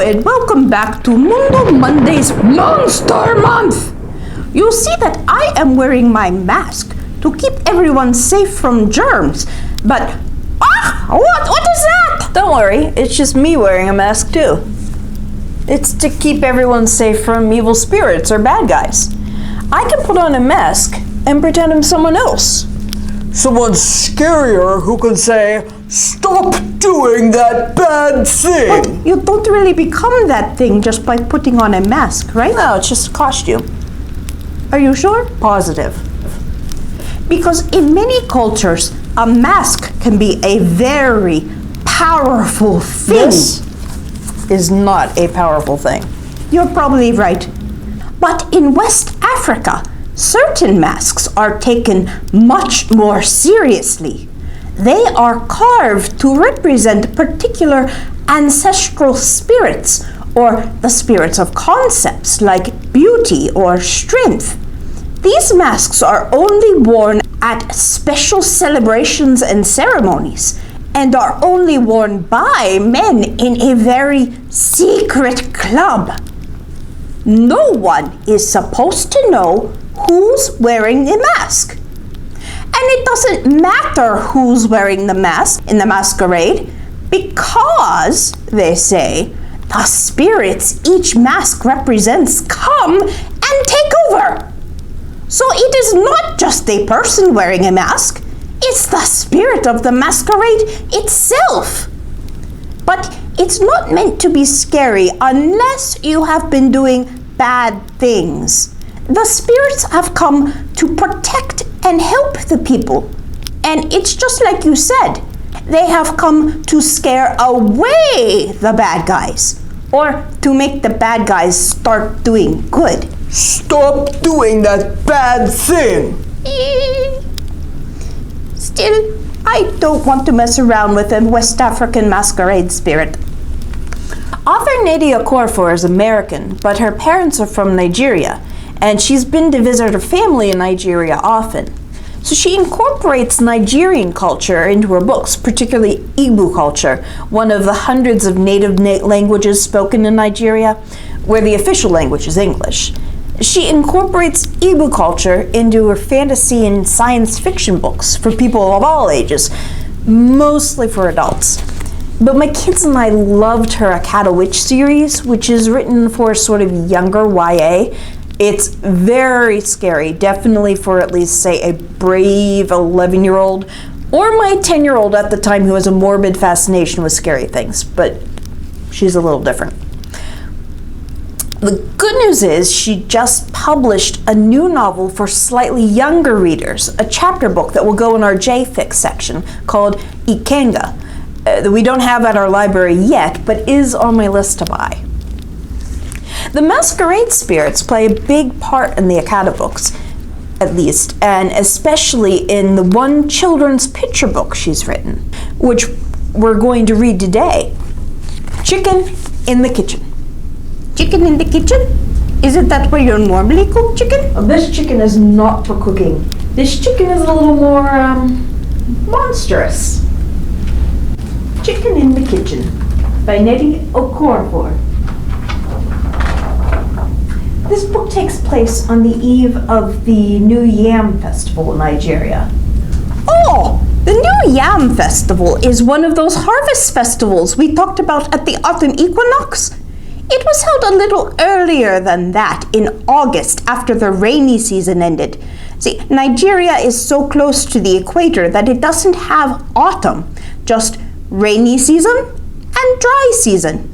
and welcome back to Mundo Monday's Monster Month! You'll see that I am wearing my mask to keep everyone safe from germs, but... What is that? Don't worry, it's just me wearing a mask too. It's to keep everyone safe from evil spirits or bad guys. I can put on a mask and pretend I'm someone else. Someone scarier who can say, "Stop doing that bad thing!" But you don't really become that thing just by putting on a mask, right? No, it's just a costume. Are you sure? Positive. Because in many cultures, a mask can be a very powerful thing. This is not a powerful thing. You're probably right. But in West Africa, certain masks are taken much more seriously. They are carved to represent particular ancestral spirits, or the spirits of concepts like beauty or strength. These masks are only worn at special celebrations and ceremonies, and are only worn by men in a very secret club. No one is supposed to know who's wearing the mask. And it doesn't matter who's wearing the mask in the masquerade, because, they say, the spirits each mask represents come and take over. So it is not just a person wearing a mask, it's the spirit of the masquerade itself. But it's not meant to be scary unless you have been doing bad things. The spirits have come to protect and help the people. And it's just like you said, they have come to scare away the bad guys, or to make the bad guys start doing good. Stop doing that bad thing! Still, I don't want to mess around with a West African masquerade spirit. Author Nadia Okorafor is American, but her parents are from Nigeria, and she's been to visit her family in Nigeria often. So she incorporates Nigerian culture into her books, particularly Igbo culture, one of the hundreds of native languages spoken in Nigeria, where the official language is English. She incorporates Igbo culture into her fantasy and science fiction books for people of all ages, mostly for adults. But my kids and I loved her Akata Witch series, which is written for sort of younger YA. It's very scary, definitely for at least, say, a brave 11-year-old, or my 10-year-old at the time who has a morbid fascination with scary things, but she's a little different. The good news is she just published a new novel for slightly younger readers, a chapter book that will go in our JFix section called Ikenga, that we don't have at our library yet, but is on my list to buy. The masquerade spirits play a big part in the Akata books, at least, and especially in the one children's picture book she's written, which we're going to read today, Chicken in the Kitchen. Chicken in the kitchen? Isn't that where you normally cook chicken? Oh, this chicken is not for cooking. This chicken is a little more, monstrous. Chicken in the Kitchen by Nadia Okorafor. This book takes place on the eve of the New Yam Festival in Nigeria. Oh, the New Yam Festival is one of those harvest festivals we talked about at the autumn equinox. It was held a little earlier than that, in August, after the rainy season ended. See, Nigeria is so close to the equator that it doesn't have autumn, just rainy season and dry season.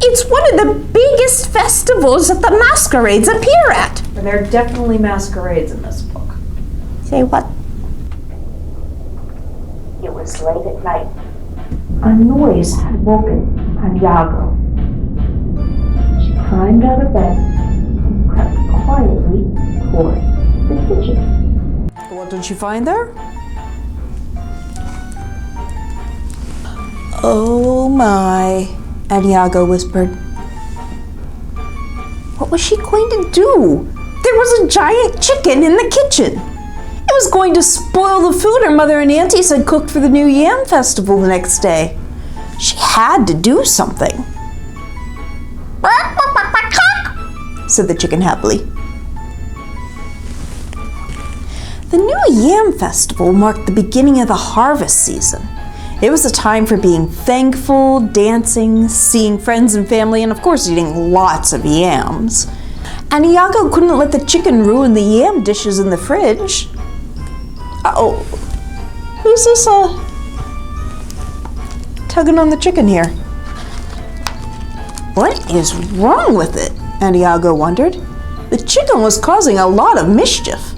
It's one of the biggest festivals that the masquerades appear at. And there are definitely masquerades in this book. Say what? It was late at night. A noise had woken Santiago. She climbed out of bed and crept quietly toward the kitchen. What did she find there? Oh my, Santiago whispered. What was she going to do? There was a giant chicken in the kitchen. It was going to spoil the food her mother and aunties had cooked for the New Yam Festival the next day. She had to do something. said the chicken happily. The new Yam Festival marked the beginning of the harvest season. It was a time for being thankful, dancing, seeing friends and family, and of course eating lots of yams. And Iago couldn't let the chicken ruin the yam dishes in the fridge. Uh-oh. Who's this, tugging on the chicken here? What is wrong with it? And Iago wondered. The chicken was causing a lot of mischief.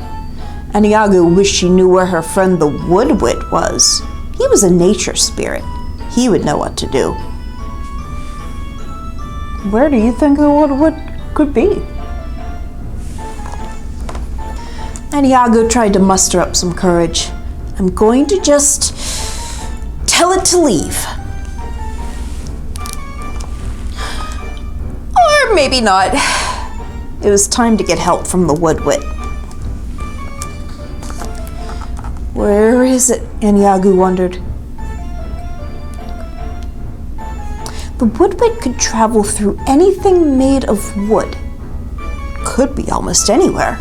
And Iago wished she knew where her friend the woodwit was. He was a nature spirit. He would know what to do. Where do you think the woodwit could be? And Iago tried to muster up some courage. I'm going to just tell it to leave. Or maybe not. It was time to get help from the woodwit. Where is it? And Iago wondered. The woodwit could travel through anything made of wood. Could be almost anywhere.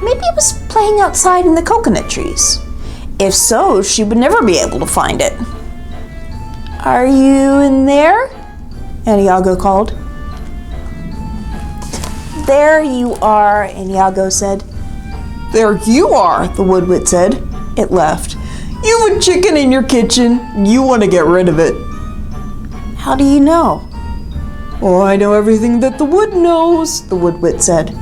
Maybe it was playing outside in the coconut trees. If so, she would never be able to find it. Are you in there? And Iago called. There you are, and Iago said. There you are, the woodwit said. It left. You have a chicken in your kitchen. You want to get rid of it. How do you know? Oh, I know everything that the wood knows, the woodwit said.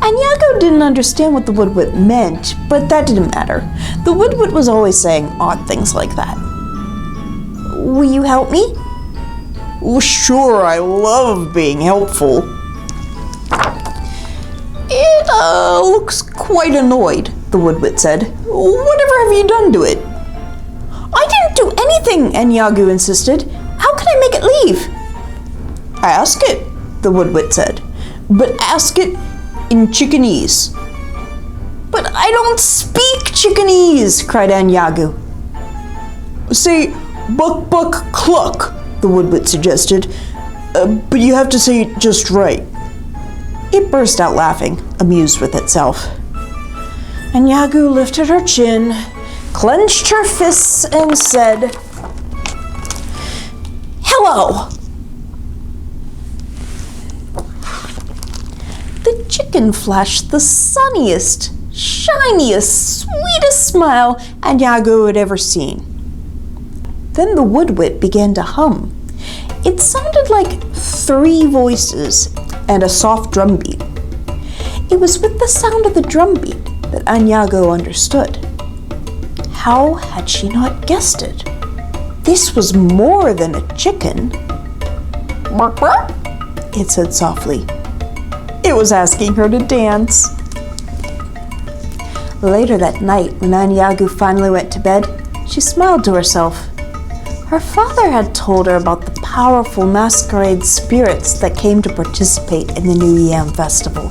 And Iago didn't understand what the woodwit meant, but that didn't matter. The woodwit was always saying odd things like that. Will you help me? Well, sure, I love being helpful. It looks quite annoyed, the woodwit said. Whatever have you done to it? I didn't do anything, and Iago insisted. How can I make it leave? Ask it, the woodwit said. But ask it in Chickenese. But I don't speak Chickenese, cried Iago. Say, buck, buck, cluck, the woodwit suggested. But you have to say it just right. It burst out laughing, amused with itself. And Iago lifted her chin, clenched her fists, and said, Hello! The chicken flashed the sunniest, shiniest, sweetest smile Iago had ever seen. Then the woodwit began to hum. It sounded like 3 voices and a soft drum beat. It was with the sound of the drum beat that Iago understood. How had she not guessed it? This was more than a chicken. Bark, bark, it said softly. It was asking her to dance. Later that night, when Iago finally went to bed, she smiled to herself. Her father had told her about the powerful masquerade spirits that came to participate in the New Yam Festival.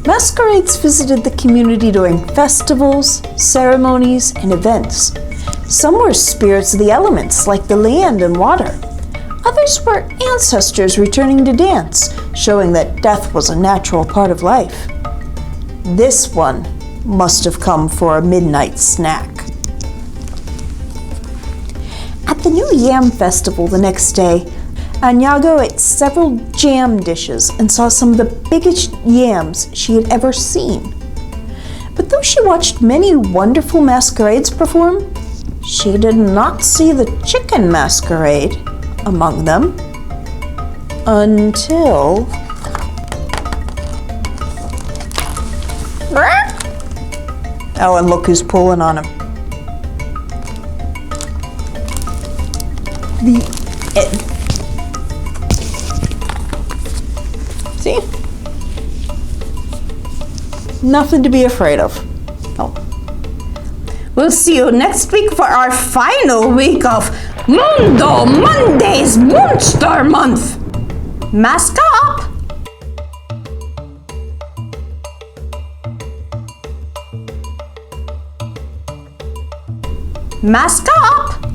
Masquerades visited the community during festivals, ceremonies, and events. Some were spirits of the elements, like the land and water. Others were ancestors returning to dance, showing that death was a natural part of life. This one must have come for a midnight snack. At the New Yam Festival the next day, Iago ate several jam dishes and saw some of the biggest yams she had ever seen. But though she watched many wonderful masquerades perform, she did not see the chicken masquerade among them until... Oh, and look who's pulling on him. See? Nothing to be afraid of. Oh. We'll see you next week for our final week of Mundo Monday's Monster Month. Mask up! Mask up!